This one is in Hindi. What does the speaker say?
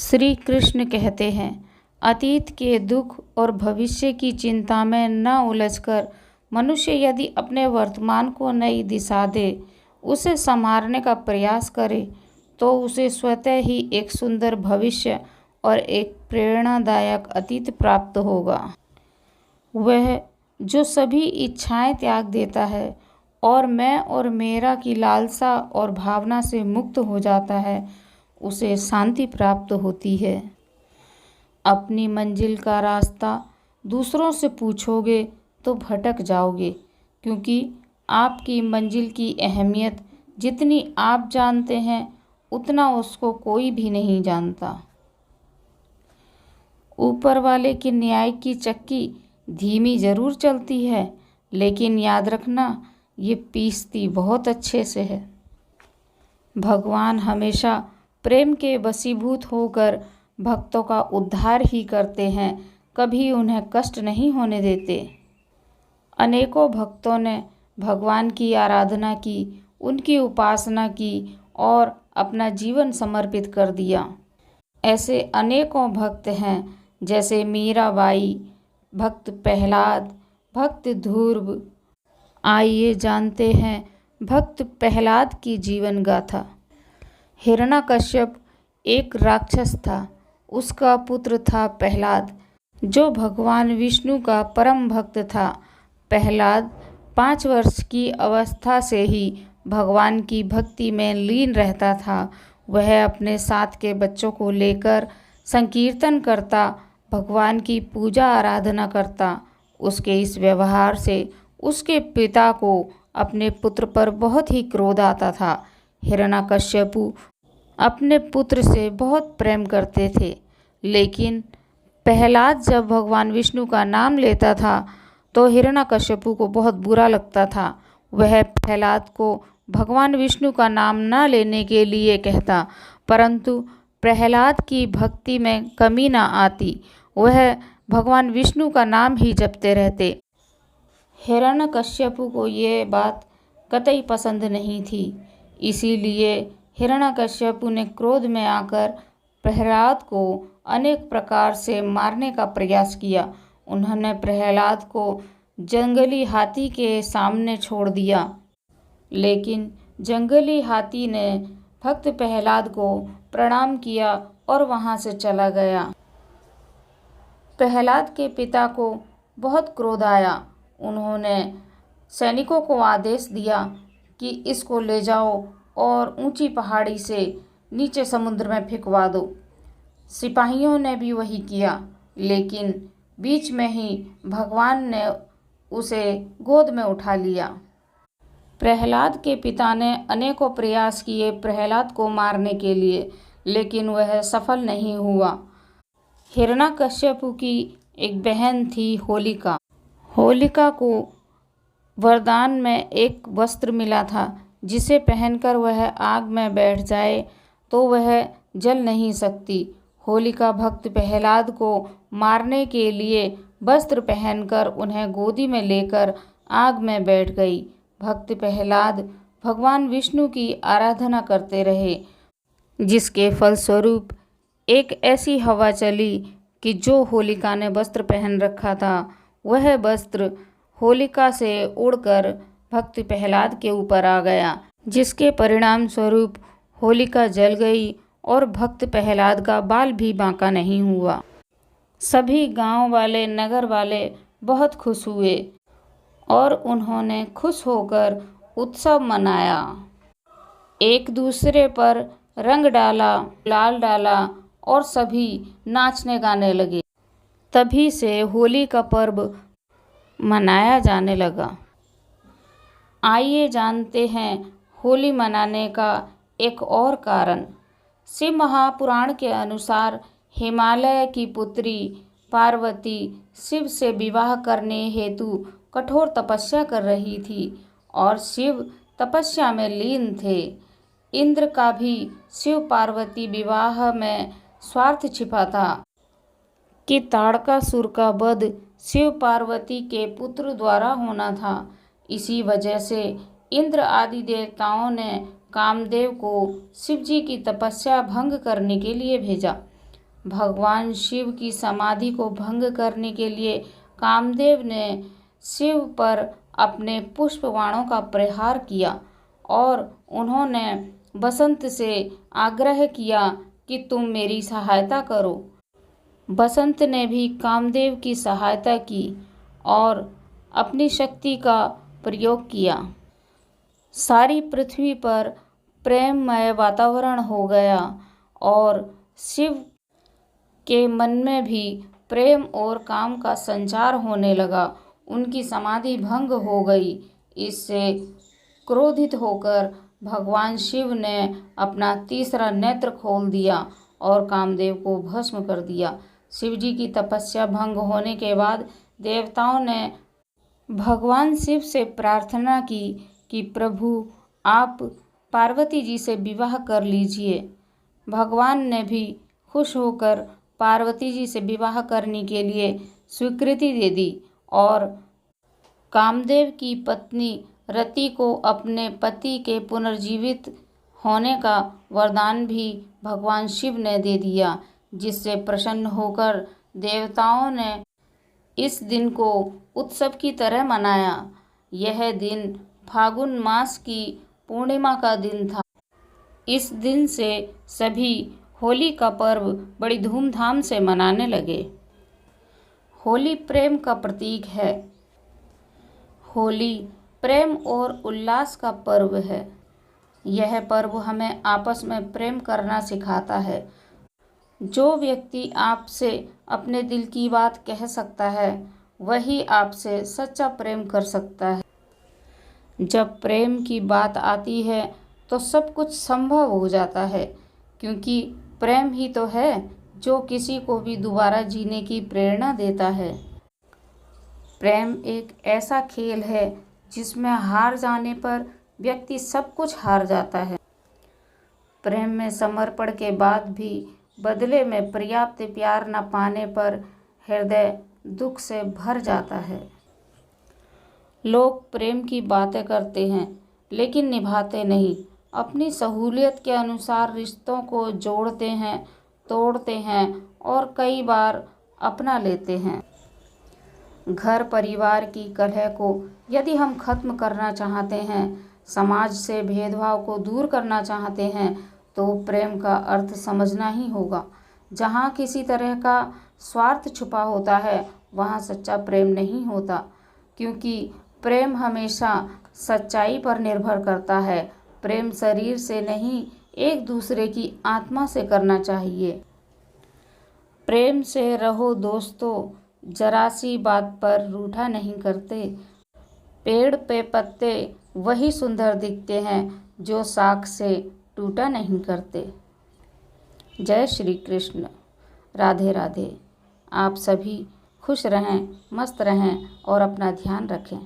श्री कृष्ण कहते हैं, अतीत के दुख और भविष्य की चिंता में न उलझकर मनुष्य यदि अपने वर्तमान को नई दिशा दे, उसे संवारने का प्रयास करे, तो उसे स्वतः ही एक सुंदर भविष्य और एक प्रेरणादायक अतीत प्राप्त होगा। वह जो सभी इच्छाएं त्याग देता है और मैं और मेरा की लालसा और भावना से मुक्त हो जाता है, उसे शांति प्राप्त होती है। अपनी मंजिल का रास्ता दूसरों से पूछोगे तो भटक जाओगे, क्योंकि आपकी मंजिल की अहमियत जितनी आप जानते हैं उतना उसको कोई भी नहीं जानता। ऊपर वाले के न्याय की चक्की धीमी जरूर चलती है, लेकिन याद रखना, ये पीसती बहुत अच्छे से है। भगवान हमेशा प्रेम के वशीभूत होकर भक्तों का उद्धार ही करते हैं, कभी उन्हें कष्ट नहीं होने देते। अनेकों भक्तों ने भगवान की आराधना की, उनकी उपासना की और अपना जीवन समर्पित कर दिया। ऐसे अनेकों भक्त हैं, जैसे मीराबाई, भक्त प्रहलाद, भक्त ध्रुव। आइए जानते हैं भक्त प्रहलाद की जीवन गाथा। हिरण्यकश्यप एक राक्षस था। उसका पुत्र था प्रहलाद, जो भगवान विष्णु का परम भक्त था। प्रहलाद 5 वर्ष की अवस्था से ही भगवान की भक्ति में लीन रहता था। वह अपने साथ के बच्चों को लेकर संकीर्तन करता, भगवान की पूजा आराधना करता। उसके इस व्यवहार से उसके पिता को अपने पुत्र पर बहुत ही क्रोध आता था। हिरण्यकश्यपु अपने पुत्र से बहुत प्रेम करते थे, लेकिन प्रहलाद जब भगवान विष्णु का नाम लेता था तो हिरण्यकश्यपु को बहुत बुरा लगता था। वह प्रहलाद को भगवान विष्णु का नाम न लेने के लिए कहता, परंतु प्रहलाद की भक्ति में कमी न आती। वह भगवान विष्णु का नाम ही जपते रहते। हिरण्यकश्यपु को ये बात कतई पसंद नहीं थी। इसीलिए हिरण्यकश्यपु ने क्रोध में आकर प्रहलाद को अनेक प्रकार से मारने का प्रयास किया। उन्होंने प्रहलाद को जंगली हाथी के सामने छोड़ दिया, लेकिन जंगली हाथी ने भक्त प्रहलाद को प्रणाम किया और वहां से चला गया। प्रहलाद के पिता को बहुत क्रोध आया। उन्होंने सैनिकों को आदेश दिया कि इसको ले जाओ और ऊंची पहाड़ी से नीचे समुद्र में फेंकवा दो। सिपाहियों ने भी वही किया, लेकिन बीच में ही भगवान ने उसे गोद में उठा लिया। प्रहलाद के पिता ने अनेकों प्रयास किए प्रहलाद को मारने के लिए, लेकिन वह सफल नहीं हुआ। हिरण्यकश्यपु की एक बहन थी होलिका। होलिका को वरदान में एक वस्त्र मिला था, जिसे पहनकर वह आग में बैठ जाए तो वह जल नहीं सकती। होलिका भक्त प्रहलाद को मारने के लिए वस्त्र पहनकर उन्हें गोदी में लेकर आग में बैठ गई। भक्त प्रहलाद भगवान विष्णु की आराधना करते रहे, जिसके फलस्वरूप एक ऐसी हवा चली कि जो होलिका ने वस्त्र पहन रखा था, वह वस्त्र होलिका से उड़कर भक्त प्रहलाद के ऊपर आ गया, जिसके परिणाम स्वरूप होलिका जल गई और भक्त प्रहलाद का बाल भी बांका नहीं हुआ। सभी गांव वाले, नगर वाले बहुत खुश हुए और उन्होंने खुश होकर उत्सव मनाया। एक दूसरे पर रंग डाला, लाल डाला और सभी नाचने गाने लगे। तभी से होली का पर्व मनाया जाने लगा। आइए जानते हैं होली मनाने का एक और कारण। शिव महापुराण के अनुसार हिमालय की पुत्री पार्वती शिव से विवाह करने हेतु कठोर तपस्या कर रही थी और शिव तपस्या में लीन थे। इंद्र का भी शिव पार्वती विवाह में स्वार्थ छिपा था कि ताड़कासुर का वध शिव पार्वती के पुत्र द्वारा होना था। इसी वजह से इंद्र आदि देवताओं ने कामदेव को शिवजी की तपस्या भंग करने के लिए भेजा। भगवान शिव की समाधि को भंग करने के लिए कामदेव ने शिव पर अपने पुष्प बाणों का प्रहार किया और उन्होंने बसंत से आग्रह किया कि तुम मेरी सहायता करो। बसंत ने भी कामदेव की सहायता की और अपनी शक्ति का प्रयोग किया। सारी पृथ्वी पर प्रेममय वातावरण हो गया और शिव के मन में भी प्रेम और काम का संचार होने लगा। उनकी समाधि भंग हो गई। इससे क्रोधित होकर भगवान शिव ने अपना तीसरा नेत्र खोल दिया और कामदेव को भस्म कर दिया। शिवजी की तपस्या भंग होने के बाद देवताओं ने भगवान शिव से प्रार्थना की कि प्रभु आप पार्वती जी से विवाह कर लीजिए। भगवान ने भी खुश होकर पार्वती जी से विवाह करने के लिए स्वीकृति दे दी और कामदेव की पत्नी रति को अपने पति के पुनर्जीवित होने का वरदान भी भगवान शिव ने दे दिया, जिससे प्रसन्न होकर देवताओं ने इस दिन को उत्सव की तरह मनाया। यह दिन फागुन मास की पूर्णिमा का दिन था। इस दिन से सभी होली का पर्व बड़ी धूमधाम से मनाने लगे। होली प्रेम का प्रतीक है। होली प्रेम और उल्लास का पर्व है। यह पर्व हमें आपस में प्रेम करना सिखाता है। जो व्यक्ति आपसे अपने दिल की बात कह सकता है, वही आपसे सच्चा प्रेम कर सकता है। जब प्रेम की बात आती है तो सब कुछ संभव हो जाता है, क्योंकि प्रेम ही तो है जो किसी को भी दोबारा जीने की प्रेरणा देता है। प्रेम एक ऐसा खेल है जिसमें हार जाने पर व्यक्ति सब कुछ हार जाता है। प्रेम में समर्पण के बाद भी बदले में पर्याप्त प्यार न पाने पर हृदय दुख से भर जाता है। लोग प्रेम की बातें करते हैं लेकिन निभाते नहीं। अपनी सहूलियत के अनुसार रिश्तों को जोड़ते हैं, तोड़ते हैं और कई बार अपना लेते हैं। घर परिवार की कलह को यदि हम खत्म करना चाहते हैं, समाज से भेदभाव को दूर करना चाहते हैं, तो प्रेम का अर्थ समझना ही होगा। जहाँ किसी तरह का स्वार्थ छुपा होता है, वहाँ सच्चा प्रेम नहीं होता, क्योंकि प्रेम हमेशा सच्चाई पर निर्भर करता है। प्रेम शरीर से नहीं, एक दूसरे की आत्मा से करना चाहिए। प्रेम से रहो दोस्तों, जरा सी बात पर रूठा नहीं करते। पेड़ पे पत्ते वही सुंदर दिखते हैं जो शाख से टूटा नहीं करते। जय श्री कृष्ण। राधे राधे। आप सभी खुश रहें, मस्त रहें और अपना ध्यान रखें।